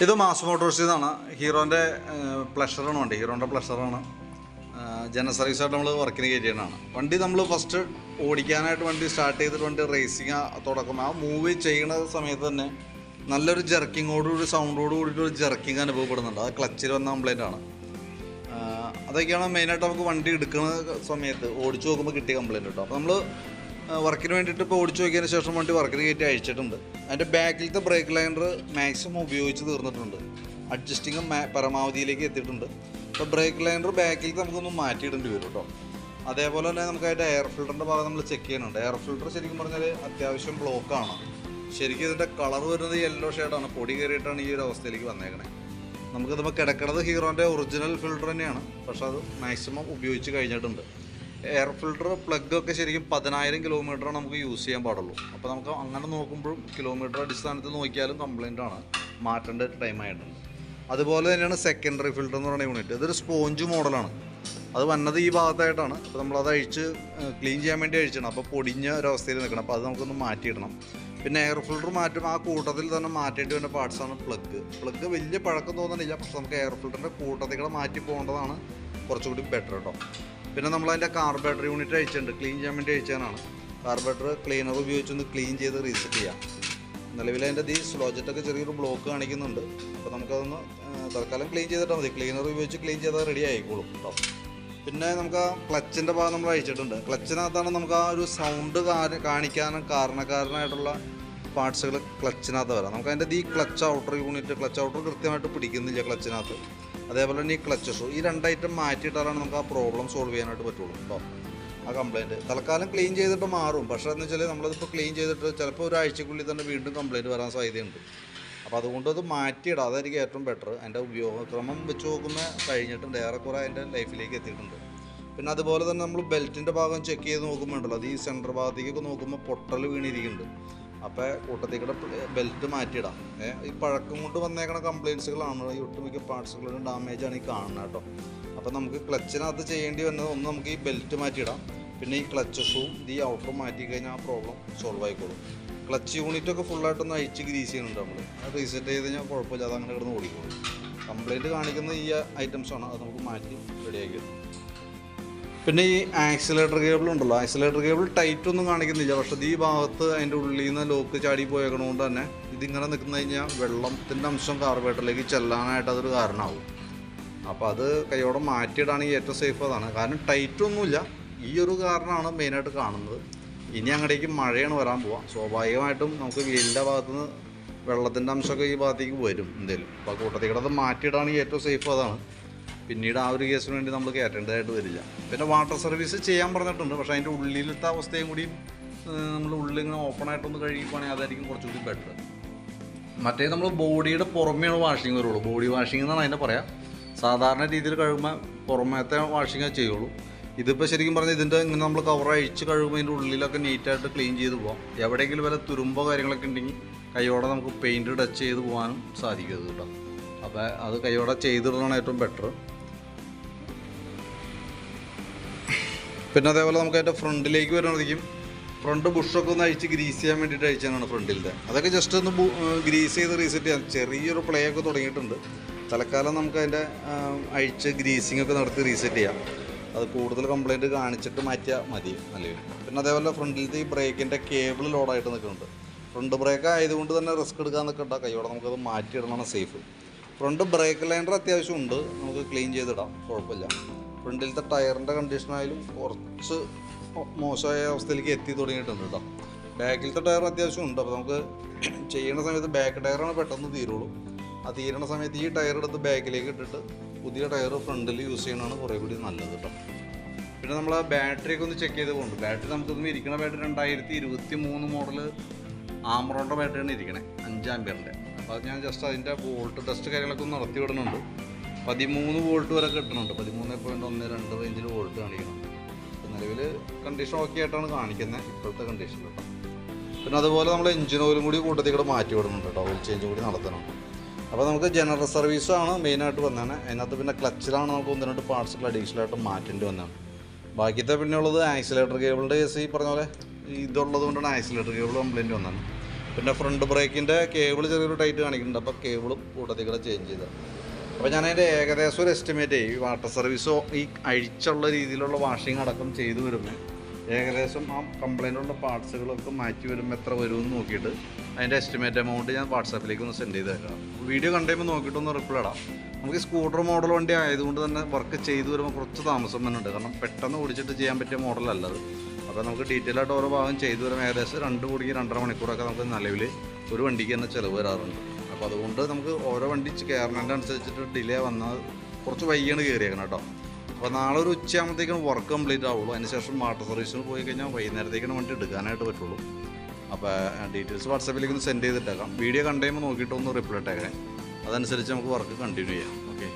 ഇത് മാസ് മോട്ടോഴ്സിൽ നിന്നാണ്. ഹീറോൻ്റെ പ്ലഷറാണ് വണ്ടി. ഹീറോൻ്റെ പ്ലഷറാണ്. ജനറൽ സർവീസായിട്ട് നമ്മൾ വർക്കിന് കയറ്റിയതാണ്. വണ്ടി നമ്മൾ ഫസ്റ്റ് ഓടിക്കാനായിട്ട് വണ്ടി സ്റ്റാർട്ട് ചെയ്തിട്ട് വണ്ടി റേസിങ് തുടക്കം ആ മൂവ് ചെയ്യുന്ന സമയത്ത് തന്നെ നല്ലൊരു ജർക്കിങ്ങോടുകൂടി സൗണ്ടോട് കൂടിയിട്ട് ഒരു ജർക്കിങ് അനുഭവപ്പെടുന്നുണ്ട്. അത് ക്ലച്ചിൽ വന്ന കംപ്ലൈൻ്റ് ആണ്. അതൊക്കെയാണ് മെയിനായിട്ട് നമുക്ക് വണ്ടി എടുക്കുന്ന സമയത്ത് ഓടിച്ചു നോക്കുമ്പോൾ കിട്ടിയ കംപ്ലൈൻറ്റ് കേട്ടോ. അപ്പോൾ നമ്മൾ വർക്കിന് വേണ്ടിയിട്ട് ഇപ്പോൾ ഓടിച്ചു നോക്കിയതിന് ശേഷം വണ്ടി വർക്കിന് കയറ്റി അയച്ചിട്ടുണ്ട്. അതിൻ്റെ ബാക്കിലത്തെ ബ്രേക്ക് ലൈനർ മാക്സിമം ഉപയോഗിച്ച് തീർന്നിട്ടുണ്ട്. അഡ്ജസ്റ്റിങ് പരമാവധിയിലേക്ക് എത്തിയിട്ടുണ്ട്. അപ്പോൾ ബ്രേക്ക് ലൈനർ ബാക്കിലേക്ക് നമുക്കൊന്ന് മാറ്റിയിടേണ്ടി വരും കേട്ടോ. അതേപോലെ തന്നെ നമുക്ക് അതിൻ്റെ എയർ ഫിൽറ്ററിൻ്റെ ഭാഗം നമ്മൾ ചെക്ക് ചെയ്യുന്നുണ്ട്. എയർ ഫിൽറ്റർ ശരിക്കും പറഞ്ഞാൽ അത്യാവശ്യം ബ്ലോക്കാണ്. ശരിക്കും ഇതിൻ്റെ കളർ വരുന്നത് യെല്ലോ ഷെയ്ഡാണ്. പൊടി കയറിയിട്ടാണ് ഈ ഒരു അവസ്ഥയിലേക്ക് വന്നേക്കണേ. നമുക്കിതിപ്പോൾ കിടക്കുന്നത് ഹീറോൻ്റെ ഒറിജിനൽ ഫിൽറ്റർ തന്നെയാണ്. പക്ഷെ അത് മാക്സിമം ഉപയോഗിച്ച് കഴിഞ്ഞിട്ടുണ്ട്. എയർ ഫിൽറ്റർ പ്ലഗൊക്കെ ശരിക്കും 10,000 കിലോമീറ്ററാണ് നമുക്ക് യൂസ് ചെയ്യാൻ പാടുള്ളൂ. അപ്പോൾ നമുക്ക് അങ്ങനെ നോക്കുമ്പോഴും കിലോമീറ്റർ അടിസ്ഥാനത്തിൽ നോക്കിയാലും കംപ്ലൈൻ്റ് ആണ്, മാറ്റേണ്ട ടൈം ആയിട്ടുണ്ട്. അതുപോലെ തന്നെയാണ് സെക്കൻഡറി ഫിൽറ്റർ എന്ന് പറയുന്ന യൂണിറ്റ്. ഇതൊരു സ്പോഞ്ച് മോഡലാണ്. അത് വന്നത് ഈ ഭാഗത്തായിട്ടാണ്. അപ്പോൾ നമ്മളത് അഴിച്ച് ക്ലീൻ ചെയ്യാൻ വേണ്ടി അഴിച്ചിടണം. അപ്പോൾ പൊടിഞ്ഞ ഒരവസ്ഥയിൽ നിൽക്കണം. അപ്പോൾ അത് നമുക്കൊന്ന് മാറ്റിയിടണം. പിന്നെ എയർ ഫിൽറ്റർ മാറ്റും ആ കൂട്ടത്തിൽ തന്നെ മാറ്റേണ്ടി വരുന്ന പാർട്സാണ് പ്ലഗ് വലിയ പഴക്കം തോന്നുന്നില്ല. പക്ഷെ നമുക്ക് എയർ ഫിൽറ്ററിൻ്റെ കൂട്ടത്തിൽ കൂടെ മാറ്റി പോകേണ്ടതാണ് കുറച്ചുകൂടി ബെറ്റർ കേട്ടോ. പിന്നെ നമ്മളതിൻ്റെ കാർബറേറ്റർ യൂണിറ്റ് അഴിച്ചിട്ടുണ്ട്. ക്ലീൻ ചെയ്യാൻ വേണ്ടി അഴിച്ചതാണ്. കാർബറേറ്റർ ക്ലീനർ ഉപയോഗിച്ചൊന്ന് ക്ലീൻ ചെയ്ത് റീസെറ്റ് ചെയ്യാം. നിലവിൽ അതിൻ്റെ സ്ലോ ജെറ്റൊക്കെ ചെറിയൊരു ബ്ലോക്ക് കാണിക്കുന്നുണ്ട്. അപ്പോൾ നമുക്കതൊന്ന് തൽക്കാലം ക്ലീൻ ചെയ്തിട്ടാൽ മതി. ക്ലീനർ ഉപയോഗിച്ച് ക്ലീൻ ചെയ്താൽ റെഡി ആയിക്കോളും കേട്ടോ. പിന്നെ നമുക്ക് ആ ക്ലച്ചിൻ്റെ ഭാഗം നമ്മൾ അഴിച്ചിട്ടുണ്ട്. ക്ലച്ചിനകത്താണ് നമുക്ക് ആ ഒരു സൗണ്ട് കാണിക്കാനും കാരണക്കാരനായിട്ടുള്ള പാർട്സുകൾ ക്ലച്ചിനകത്ത് വരാം. നമുക്ക് അതിൻ്റെ clutch outer unit, clutch outer കൃത്യമായിട്ട് പിടിക്കുന്നില്ല ക്ലച്ചിനകത്ത്. അതേപോലെ തന്നെ ഈ ക്ലച്ച് ഷൂ, ഈ 2 ഐറ്റം മാറ്റിയിട്ടാലാണ് നമുക്ക് ആ പ്രോബ്ലം സോൾവ് ചെയ്യാനായിട്ട് പറ്റുള്ളൂ കേട്ടോ. ആ കംപ്ലയിൻറ്റ് തൽക്കാലം ക്ലീൻ ചെയ്തിട്ട് മാറും. പക്ഷേ എന്ന് വെച്ചാൽ നമ്മളിതിപ്പോൾ ക്ലീൻ ചെയ്തിട്ട് ചിലപ്പോൾ ഒരാഴ്ചക്കുള്ളിൽ തന്നെ വീണ്ടും കംപ്ലയിൻറ്റ് വരാൻ സാധ്യതയുണ്ട്. അപ്പോൾ അതുകൊണ്ട് അത് മാറ്റിയിടാം. അതായിരിക്കും ഏറ്റവും ബെറ്റർ. അതിൻ്റെ ഉപയോഗക്രമം വെച്ച് നോക്കുമ്പോൾ കഴിഞ്ഞിട്ടുണ്ട്. ഏറെക്കുറെ അതിൻ്റെ ലൈഫിലേക്ക് എത്തിയിട്ടുണ്ട്. പിന്നെ അതുപോലെ തന്നെ നമ്മൾ ബെൽറ്റിൻ്റെ ഭാഗം ചെക്ക് ചെയ്ത് നോക്കുമ്പോൾ ഉണ്ടല്ലോ, അത് ഈ സെൻറ്റർ ഭാഗത്തേക്കൊക്കെ നോക്കുമ്പോൾ പൊട്ടൽ വീണിരിക്കുന്നുണ്ട്. അപ്പോൾ കൂട്ടത്തേക്കൂടെ ബെൽറ്റ് മാറ്റിയിടാം. ഈ പഴക്കം കൊണ്ട് വന്നേക്കണ കംപ്ലയിൻസുകളാണ്. ഈ ഒട്ടുമിക്ക പാർട്സുകളുടെ ഡാമേജാണ് ഈ കാണുന്നത് കേട്ടോ. അപ്പോൾ നമുക്ക് ക്ലച്ചിനകത്ത് ചെയ്യേണ്ടി വന്നത് ഒന്ന് നമുക്ക് ഈ ബെൽറ്റ് മാറ്റിയിടാം. പിന്നെ ഈ ക്ലച്ച് ഷൂവും ഈ ഔട്ടറും മാറ്റി കഴിഞ്ഞാൽ ആ പ്രോബ്ലം സോൾവ് ആയിക്കോളും. ക്ലച്ച് യൂണിറ്റൊക്കെ ഫുള്ളായിട്ടൊന്ന് അഴിച്ച് ഗ്രീസ് ചെയ്യുന്നുണ്ട് നമ്മൾ. അത് റീസെറ്റ് ചെയ്ത് കഴിഞ്ഞാൽ കുഴപ്പമില്ല, അത് അങ്ങനെ കിടന്ന് ഓടിക്കോളും. കംപ്ലയിൻറ്റ് കാണിക്കുന്ന ഈ ഐറ്റംസാണ്. അത് നമുക്ക് മാറ്റി റെഡിയാക്കി. പിന്നെ ഈ ആക്സിലേറ്റർ കേബിൾ ഉണ്ടല്ലോ, ആക്സിലേറ്റർ കേബിൾ ടൈറ്റ് ഒന്നും കാണിക്കുന്നില്ല. പക്ഷേ ഈ ഭാഗത്ത് അതിൻ്റെ ഉള്ളിൽ നിന്ന് ലോക്ക് ചാടി പോയേക്കണതുകൊണ്ട് തന്നെ ഇതിങ്ങനെ നിൽക്കുന്ന കഴിഞ്ഞാൽ വെള്ളത്തിൻ്റെ അംശം കാർബറേറ്ററിലേക്ക് ചെല്ലാനായിട്ട് അതൊരു കാരണമാവും. അപ്പോൾ അത് കൈയോടെ മാറ്റിയിടാണെങ്കിൽ ഏറ്റവും സേഫ് അതാണ്. കാരണം ടൈറ്റൊന്നുമില്ല. ഈ ഒരു കാരണമാണ് മെയിനായിട്ട് കാണുന്നത്. ഇനി അങ്ങടേക്ക് മഴയാണ് വരാൻ പോവുക. സ്വാഭാവികമായിട്ടും നമുക്ക് വീലിൻ്റെ ഭാഗത്തുനിന്ന് വെള്ളത്തിൻ്റെ അംശമൊക്കെ ഈ ഭാഗത്തേക്ക് വരും എന്തെങ്കിലും. അപ്പോൾ കൂട്ടത്തേക്കൂടെ അത് മാറ്റിയിടാണെങ്കിൽ ഏറ്റവും സേഫ് അതാണ്. പിന്നീട് ആ ഒരു കേസിന് വേണ്ടി നമ്മൾ കയറ്റേണ്ടതായിട്ട് വരില്ല. പിന്നെ വാട്ടർ സർവീസ് ചെയ്യാൻ പറഞ്ഞിട്ടുണ്ട്. പക്ഷേ അതിൻ്റെ ഉള്ളിലത്തെ അവസ്ഥയും കൂടി നമ്മൾ ഉള്ളിങ്ങനെ ഓപ്പണായിട്ടൊന്ന് കഴുകിക്കുകയാണെങ്കിൽ അതായിരിക്കും കുറച്ചുകൂടി ബെറ്റർ. മറ്റേ നമ്മൾ ബോഡിയുടെ പുറമെയാണ് വാഷിങ് വരുള്ളൂ. ബോഡി വാഷിംഗ് എന്നാണ് അതിൻ്റെ പറയാം. സാധാരണ രീതിയിൽ കഴുകുമ്പോൾ പുറമേത്തെ വാഷിങ്ങേ ചെയ്യുള്ളൂ. ഇതിപ്പോൾ ശരിക്കും പറഞ്ഞാൽ ഇതിൻ്റെ ഇങ്ങനെ നമ്മൾ കവർ അഴിച്ച് കഴുകുമ്പോൾ അതിൻ്റെ ഉള്ളിലൊക്കെ നീറ്റായിട്ട് ക്ലീൻ ചെയ്ത് പോകാം. എവിടെയെങ്കിലും വല്ല തുരുമ്പോ കാര്യങ്ങളൊക്കെ ഉണ്ടെങ്കിൽ കൈയോടെ നമുക്ക് പെയിൻറ്റ് ടച്ച് ചെയ്ത് പോകാനും സാധിക്കും കേട്ടോ. അപ്പോൾ അത് കൈയോടെ ചെയ്തിടണം ഏറ്റവും ബെറ്റർ. പിന്നെ അതേപോലെ നമുക്ക് അതിൻ്റെ ഫ്രണ്ടിലേക്ക് വരുന്നതായിരിക്കും. ഫ്രണ്ട് ബുഷൊക്കെ ഒന്ന് അഴിച്ച് ഗ്രീസ് ചെയ്യാൻ വേണ്ടിയിട്ട് അഴിച്ചാണ് ഫ്രണ്ടിലത്തെ. അതൊക്കെ ജസ്റ്റ് ഒന്ന് ഗ്രീസ് ചെയ്ത് റീസെറ്റ് ചെയ്യാം. ചെറിയൊരു പ്ലേ ഒക്കെ തുടങ്ങിയിട്ടുണ്ട്. തൽക്കാലം നമുക്ക് അതിൻ്റെ അഴിച്ച് ഗ്രീസിങ് ഒക്കെ നടത്തി റീസെറ്റ് ചെയ്യാം. അത് കൂടുതൽ കംപ്ലയിൻറ്റ് കാണിച്ചിട്ട് മാറ്റിയാൽ മതി നല്ലത്. പിന്നെ അതേപോലെ ഫ്രണ്ടിലത്തെ ഈ ബ്രേക്കിൻ്റെ കേബിൾ ലോഡായിട്ട് നിൽക്കുന്നുണ്ട്. ഫ്രണ്ട് ബ്രേക്ക് ആയതുകൊണ്ട് തന്നെ റിസ്ക് എടുക്കാൻ നിൽക്കണ്ട. കൈയോടെ നമുക്കത് മാറ്റിയിടണം സേഫ്. ഫ്രണ്ട് ബ്രേക്ക് ലൈനർ അത്യാവശ്യം ഉണ്ട്, നമുക്ക് ക്ലീൻ ചെയ്തിടാം, കുഴപ്പമില്ല. ഫ്രണ്ടിലത്തെ ടയറിൻ്റെ കണ്ടീഷനായാലും കുറച്ച് മോശമായ അവസ്ഥയിലേക്ക് എത്തി തുടങ്ങിയിട്ടുണ്ട് കേട്ടോ. ബാക്കിലത്തെ ടയർ അത്യാവശ്യം ഉണ്ട്. അപ്പോൾ നമുക്ക് ചെയ്യുന്ന സമയത്ത് ബാക്ക് ടയറാണ് പെട്ടെന്ന് തീരുള്ളൂ. ആ തീരണ സമയത്ത് ഈ ടയർ എടുത്ത് ബാക്കിലേക്ക് ഇട്ടിട്ട് പുതിയ ടയർ ഫ്രണ്ടിൽ യൂസ് ചെയ്യണതാണ് കുറേ കൂടി നല്ലത് കേട്ടോ. പിന്നെ നമ്മൾ ആ ബാറ്ററിയൊക്കെ ഒന്ന് ചെക്ക് ചെയ്ത് പോകുന്നുണ്ട്. ബാറ്ററി നമുക്കൊന്നും ഇരിക്കുന്ന ബാറ്ററി 2023 മോഡൽ ആമറോണിൻ്റെ ബാറ്ററിയാണ് ഇരിക്കണേ, 5 ആമ്പിയറിൻ്റെ. അപ്പോൾ അത് ഞാൻ ജസ്റ്റ് അതിൻ്റെ വോൾട്ട് ടെസ്റ്റ് കാര്യങ്ങളൊക്കെ ഒന്ന് നടത്തി വിടുന്നുണ്ട്. 13 വോൾട്ട് വരെ കിട്ടുന്നുണ്ട്. 13.12 റേഞ്ചിൽ വോൾട്ട് കാണിക്കുന്നുണ്ട്. നിലവിൽ കണ്ടീഷൻ ഓക്കെ ആയിട്ടാണ് കാണിക്കുന്നത് ഇപ്പോഴത്തെ കണ്ടീഷൻ കേട്ടോ. പിന്നെ അതുപോലെ നമ്മൾ എഞ്ചിൻ ഓയിലും കൂടി കൂട്ടത്തിൽ കൂടെ മാറ്റി വിടുന്നുണ്ട് കേട്ടോ. ഓയിൽ ചേഞ്ചും കൂടി നടത്തണം. അപ്പോൾ നമുക്ക് ജനറൽ സർവീസാണ് മെയിനായിട്ട് വന്നതാണ്. അതിനകത്ത് പിന്നെ ക്ലച്ചിലാണ് നമുക്ക് 1-2 പാർട്സുകൾ അഡീഷണലായിട്ട് മാറ്റേണ്ടി വന്നതാണ്. ബാക്കിയത്തെ പിന്നെ ഉള്ളത് ആക്സിലേറ്റർ കേബിളിൻ്റെ കേസ് ഈ പറഞ്ഞ പോലെ ഇതുള്ളത് കൊണ്ടാണ് ആക്സിലേറ്റർ കേബിൾ കംപ്ലയിൻറ്റ് വന്നതാണ്. പിന്നെ ഫ്രണ്ട് ബ്രേക്കിൻ്റെ കേബിൾ ചെറിയൊരു ടൈറ്റ് കാണിക്കുന്നുണ്ട്. അപ്പോൾ കേബിളും കൂട്ടത്തിൽ കൂടെ ചേഞ്ച് ചെയ്തത്. അപ്പോൾ ഞാനതിൻ്റെ ഏകദേശം ഒരു എസ്റ്റിമേറ്റ് ഈ വാട്ടർ സർവീസോ ഈ അഴിച്ചുള്ള രീതിയിലുള്ള വാഷിംഗ് അടക്കം ചെയ്തു വരുമ്പോൾ ഏകദേശം ആ കംപ്ലൈൻറ്റുള്ള പാർട്സുകളൊക്കെ മാറ്റി വരുമ്പോൾ എത്ര വരുമെന്ന് നോക്കിയിട്ട് അതിൻ്റെ എസ്റ്റിമേറ്റ് എമൗണ്ട് ഞാൻ വാട്സാപ്പിലേക്ക് ഒന്ന് സെൻഡ് ചെയ്തേക്കാം. വീഡിയോ കണ്ടുമ്പോൾ നോക്കിയിട്ടൊന്ന് റിപ്ലൈ ഇടാം. നമുക്ക് ഈ സ്കൂട്ടർ മോഡൽ വണ്ടി ആയതുകൊണ്ട് തന്നെ വർക്ക് ചെയ്തു വരുമ്പോൾ കുറച്ച് താമസം വരുന്നുണ്ട്. കാരണം പെട്ടെന്ന് ഓടിച്ചിട്ട് ചെയ്യാൻ പറ്റിയ മോഡലല്ലത്. അപ്പോൾ നമുക്ക് ഡീറ്റെയിൽ ആയിട്ട് ഓരോ ഭാഗം ചെയ്തു വരുമ്പോൾ ഏകദേശം 2 കോടിക്ക് 2.5 മണിക്കൂറൊക്കെ നമുക്ക് നിലവിൽ ഒരു വണ്ടിക്ക് തന്നെ ചിലവ് വരാറുണ്ട്. അപ്പോൾ അതുകൊണ്ട് നമുക്ക് ഓരോ വണ്ടി കയറുന്നതിൻ്റെ അനുസരിച്ചിട്ട് ഡിലേ വന്നാൽ കുറച്ച് വൈകിയാണ് കയറിയേക്കണം കേട്ടോ. അപ്പോൾ നാളെ ഒരു ഉച്ചയാകുമ്പോഴത്തേക്കാണ് വർക്ക് കംപ്ലീറ്റ് ആവുള്ളൂ. അതിനുശേഷം വാട്ടർ സർവീസിന് പോയി കഴിഞ്ഞാൽ വൈകുന്നേരത്തേക്കാണ് വണ്ടി എടുക്കാനായിട്ട് പറ്റുള്ളൂ. അപ്പോൾ ഡീറ്റെയിൽസ് വാട്സാപ്പിലേക്ക് ഒന്ന് സെൻഡ് ചെയ്തിട്ടേക്കാം. വീഡിയോ കണ്ടുകഴിയുമ്പോൾ നോക്കിയിട്ടൊന്ന് റിപ്ലൈ ഇട്ടേക്കാം. അതനുസരിച്ച് നമുക്ക് വർക്ക് കണ്ടിന്യൂ ചെയ്യാം. ഓക്കെ.